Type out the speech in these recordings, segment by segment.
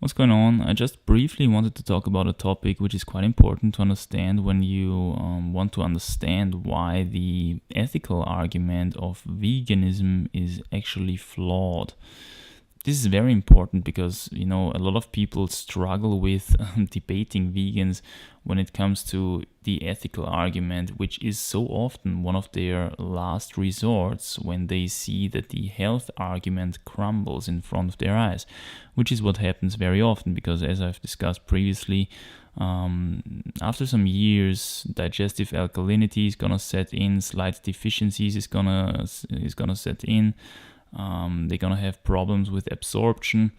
What's going on? I just briefly wanted to talk about a topic which is quite important to understand when you want to understand why the ethical argument of veganism is actually flawed. This is very important because, a lot of people struggle with debating vegans when it comes to the ethical argument, which is so often one of their last resorts when they see that the health argument crumbles in front of their eyes, which is what happens very often because, as I've discussed previously, after some years, digestive alkalinity is gonna set in, slight deficiencies is gonna set in. They're gonna have problems with absorption.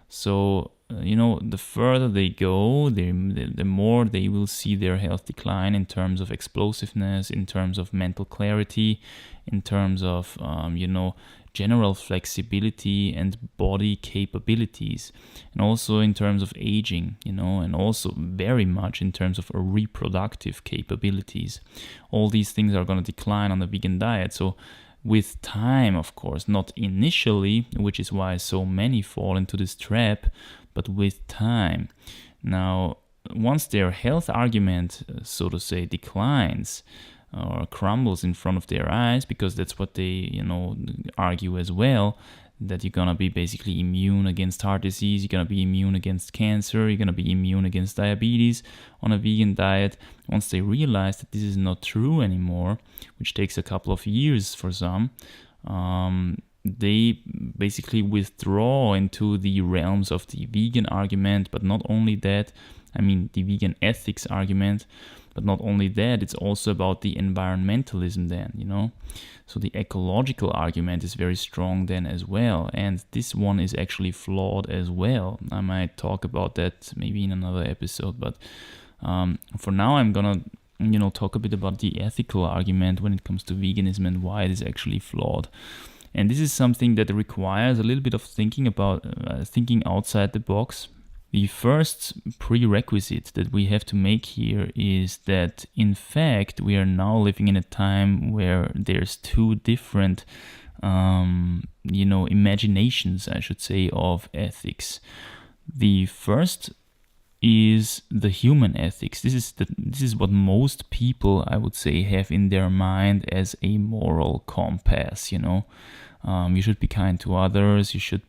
So the further they go, the more they will see their health decline in terms of explosiveness, in terms of mental clarity, in terms of general flexibility and body capabilities, and also in terms of aging, and also very much in terms of reproductive capabilities. All these things are going to decline on a vegan diet. So with time, of course, not initially, which is why so many fall into this trap, but with time. Now, once their health argument, so to say, declines or crumbles in front of their eyes, because that's what they, argue as well, that you're gonna be basically immune against heart disease, you're gonna be immune against cancer, you're gonna be immune against diabetes on a vegan diet. Once they realize that this is not true anymore, which takes a couple of years for some, they basically withdraw into the realms of the vegan argument. But not only that, the vegan ethics argument, but not only that, it's also about the environmentalism then, So the ecological argument is very strong then as well. And this one is actually flawed as well. I might talk about that maybe in another episode. But for now, I'm going to, talk a bit about the ethical argument when it comes to veganism and why it is actually flawed. And this is something that requires a little bit of thinking about, thinking outside the box. The first prerequisite that we have to make here is that, in fact, we are now living in a time where there's two different, imaginations, I should say, of ethics. The first is the human ethics. This is what most people, I would say, have in their mind as a moral compass. You should be kind to others. You should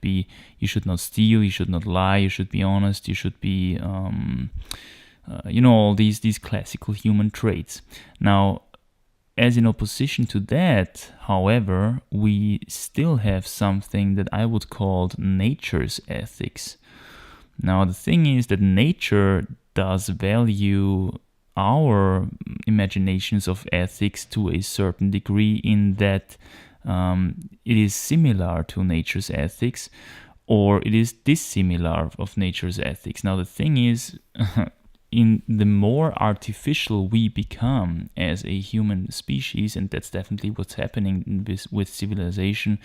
not steal. You should not lie. You should be honest. You should be, all these classical human traits. Now, as in opposition to that, however, we still have something that I would call nature's ethics. Now, the thing is that nature does value our imaginations of ethics to a certain degree, in that it is similar to nature's ethics, or it is dissimilar of nature's ethics. Now, the thing is, in the more artificial we become as a human species, and that's definitely what's happening with civilization,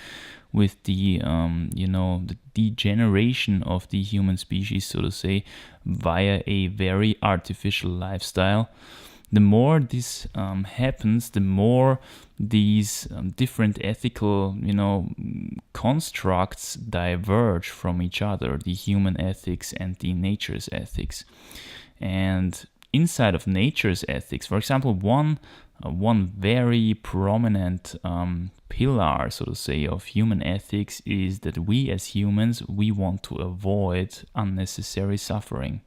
with the the degeneration of the human species, so to say, via a very artificial lifestyle. The more this happens, the more these different ethical, constructs diverge from each other, the human ethics and the nature's ethics. And inside of nature's ethics, for example, one very prominent pillar, so to say, of human ethics is that we as humans, we want to avoid unnecessary suffering.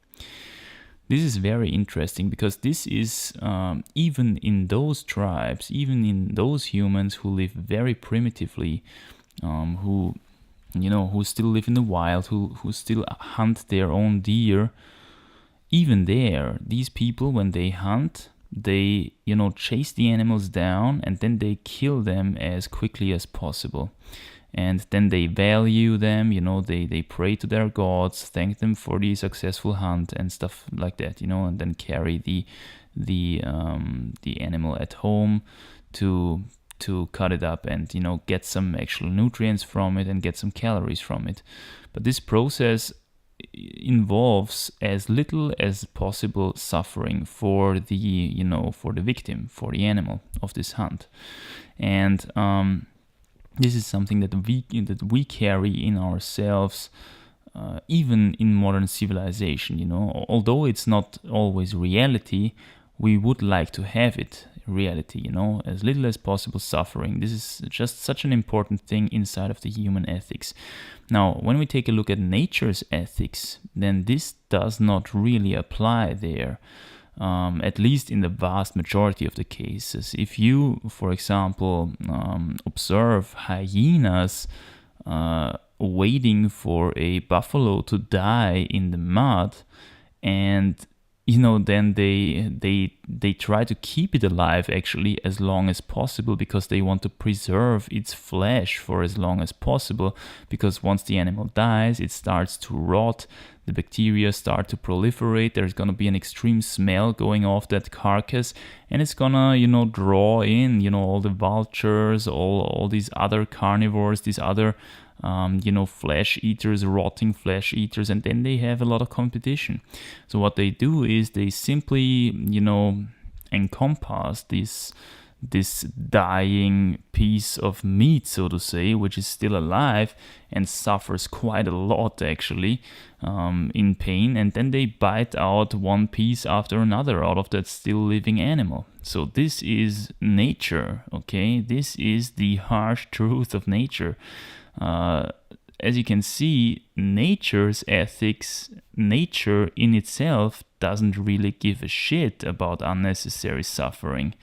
This is very interesting because this is, even in those tribes, even in those humans who live very primitively, who still live in the wild, who still hunt their own deer, even there, these people, when they hunt, they, chase the animals down and then they kill them as quickly as possible. And then they value them, they pray to their gods, thank them for the successful hunt and stuff like that, and then carry the animal at home to cut it up and, get some actual nutrients from it and get some calories from it. But this process involves as little as possible suffering for the victim, for the animal of this hunt. And this is something that we carry in ourselves even in modern civilization, you know, although it's not always reality, we would like to have it reality, you know, as little as possible suffering. This is just such an important thing inside of the human ethics. Now, when we take a look at nature's ethics, then this does not really apply there, at least in the vast majority of the cases. If you, for example, observe hyenas waiting for a buffalo to die in the mud, and you know, then they try to keep it alive actually as long as possible, because they want to preserve its flesh for as long as possible, because once the animal dies, it starts to rot, the bacteria start to proliferate, there's gonna be an extreme smell going off that carcass, and it's gonna, you know, draw in, you know, all the vultures, all these other carnivores, these other you know, flesh eaters, rotting flesh eaters, and then they have a lot of competition. So what they do is they simply, you know, encompass this dying piece of meat, so to say, which is still alive and suffers quite a lot actually in pain, and then they bite out one piece after another out of that still living animal. So this is nature, okay? This is the harsh truth of nature. As you can see, nature's ethics, nature in itself doesn't really give a shit about unnecessary suffering.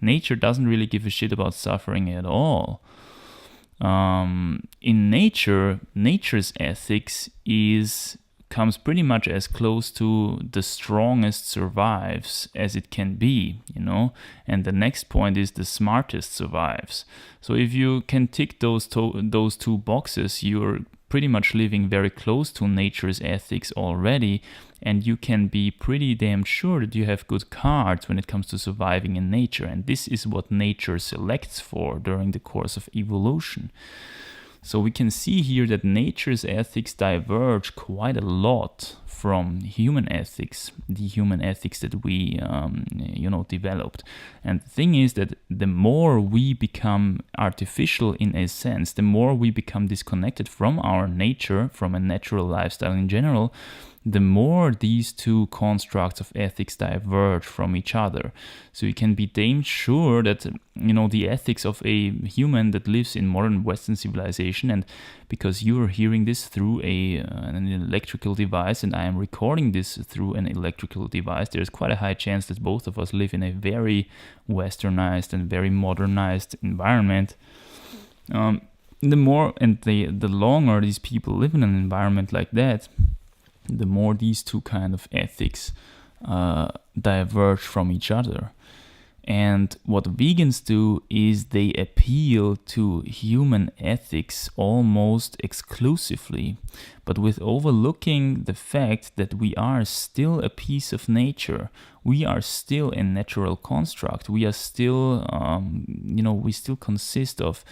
Nature doesn't really give a shit about suffering at all. In nature, nature's ethics comes pretty much as close to the strongest survives as it can be, you know, and the next point is the smartest survives. So if you can tick those two boxes, you're pretty much living very close to nature's ethics already, and you can be pretty damn sure that you have good cards when it comes to surviving in nature, and this is what nature selects for during the course of evolution. So we can see here that nature's ethics diverge quite a lot from human ethics, the human ethics that we, you know, developed. And the thing is that the more we become artificial in a sense, the more we become disconnected from our nature, from a natural lifestyle in general, the more these two constructs of ethics diverge from each other. So you can be damn sure that, you know, the ethics of a human that lives in modern Western civilization, and because you're hearing this through an electrical device and I am recording this through an electrical device, there's quite a high chance that both of us live in a very westernized and very modernized environment. The more and the longer these people live in an environment like that, the more these two kind of ethics diverge from each other. And what vegans do is they appeal to human ethics almost exclusively, but with overlooking the fact that we are still a piece of nature. We are still a natural construct. We are still, you know, we still consist of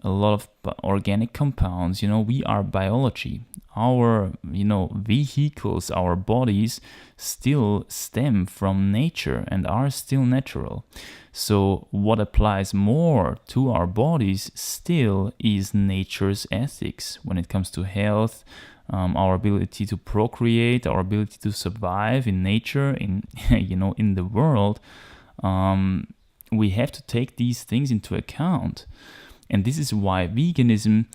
a lot of organic compounds. You know, we are biology. Our, you know, vehicles, our bodies still stem from nature and are still natural. So what applies more to our bodies still is nature's ethics when it comes to health, our ability to procreate, our ability to survive in nature, in you know, in the world. We have to take these things into account. And this is why veganism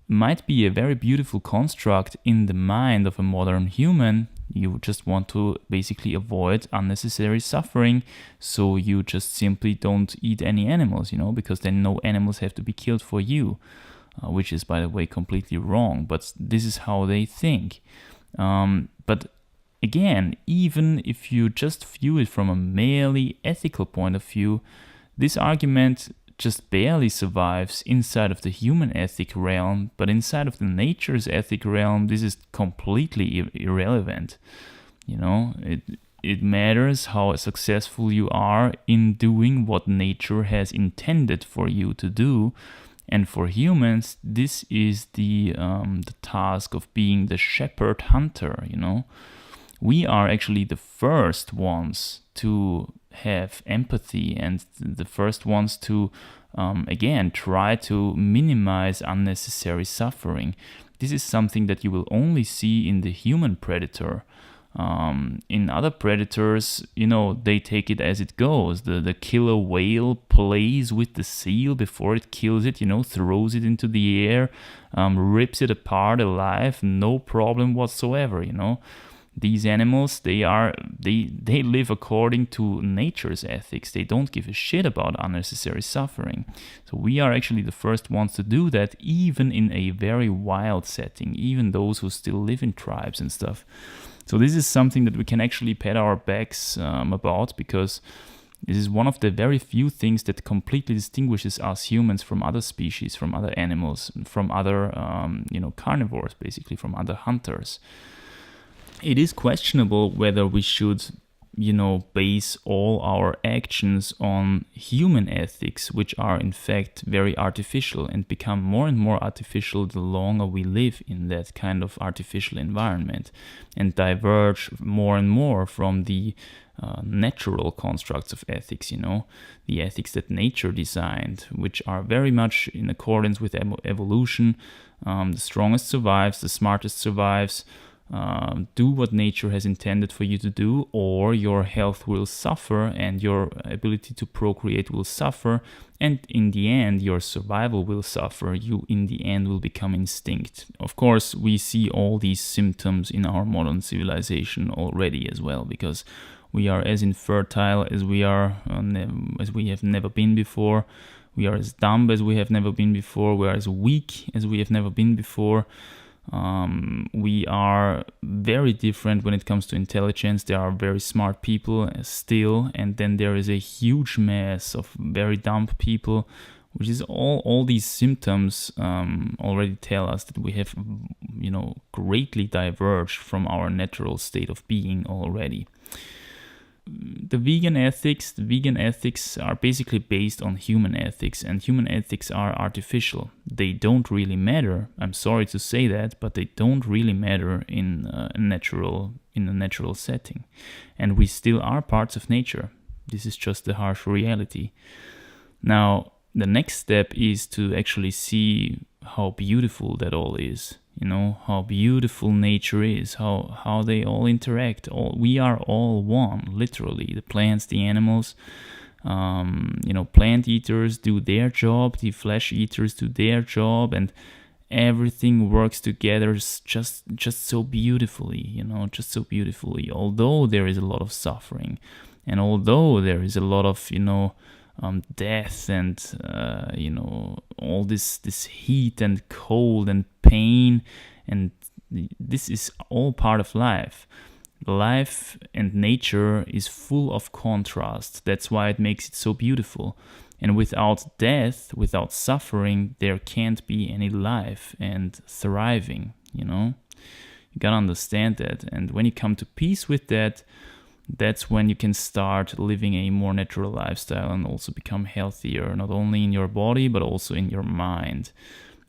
might be a very beautiful construct in the mind of a modern human. You just want to basically avoid unnecessary suffering, so you just simply don't eat any animals, you know, because then no animals have to be killed for you, which is, by the way, completely wrong. But this is how they think. But again, even if you just view it from a merely ethical point of view, this argument just barely survives inside of the human ethic realm, but inside of the nature's ethic realm, this is completely irrelevant. You know, it matters how successful you are in doing what nature has intended for you to do. And for humans, this is the task of being the shepherd hunter, you know. We are actually the first ones to have empathy and the first ones to, again, try to minimize unnecessary suffering. this is something that you will only see in the human predator. In other predators, they take it as it goes. The killer whale plays with the seal before it kills it, throws it into the air, rips it apart alive, no problem whatsoever, These animals, they live according to nature's ethics. They don't give a shit about unnecessary suffering. So we are actually the first ones to do that, even in a very wild setting, even those who still live in tribes and stuff. So this is something that we can actually pat our backs about, because this is one of the very few things that completely distinguishes us humans from other species, from other animals, from other carnivores, basically, from other hunters. It is questionable whether we should, base all our actions on human ethics, which are in fact very artificial and become more and more artificial the longer we live in that kind of artificial environment, and diverge more and more from the natural constructs of ethics, the ethics that nature designed, which are very much in accordance with evolution. The strongest survives, the smartest survives. Do what nature has intended for you to do, or your health will suffer and your ability to procreate will suffer, and in the end your survival will suffer. You in the end will become extinct. Of course, we see all these symptoms in our modern civilization already as well, because we are as infertile as we have never been before. We are as dumb as we have never been before. We are as weak as we have never been before. We are very different when it comes to intelligence. There are very smart people still, and then there is a huge mass of very dumb people, which is all these symptoms already tell us that we have, greatly diverged from our natural state of being already. The vegan ethics are basically based on human ethics, and human ethics are artificial. They don't really matter. I'm sorry to say that, but they don't really matter in a natural setting. And we still are parts of nature. This is just the harsh reality. Now, the next step is to actually see how beautiful that all is. How beautiful nature is, how they all interact. We are all one, literally. The plants, the animals, plant eaters do their job, the flesh eaters do their job, and everything works together just so beautifully, just so beautifully. Although there is a lot of suffering, and although there is a lot of, death and all this heat and cold and pain, and this is all part of life. Life and nature is full of contrast. That's why it makes it so beautiful. And without death, without suffering, there can't be any life and thriving. You gotta understand that. And when you come to peace with that, that's when you can start living a more natural lifestyle and also become healthier, not only in your body, but also in your mind.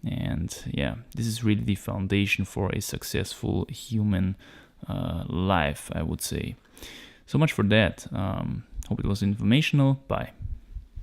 And yeah, this is really the foundation for a successful human life, I would say. So much for that. Hope it was informational. Bye.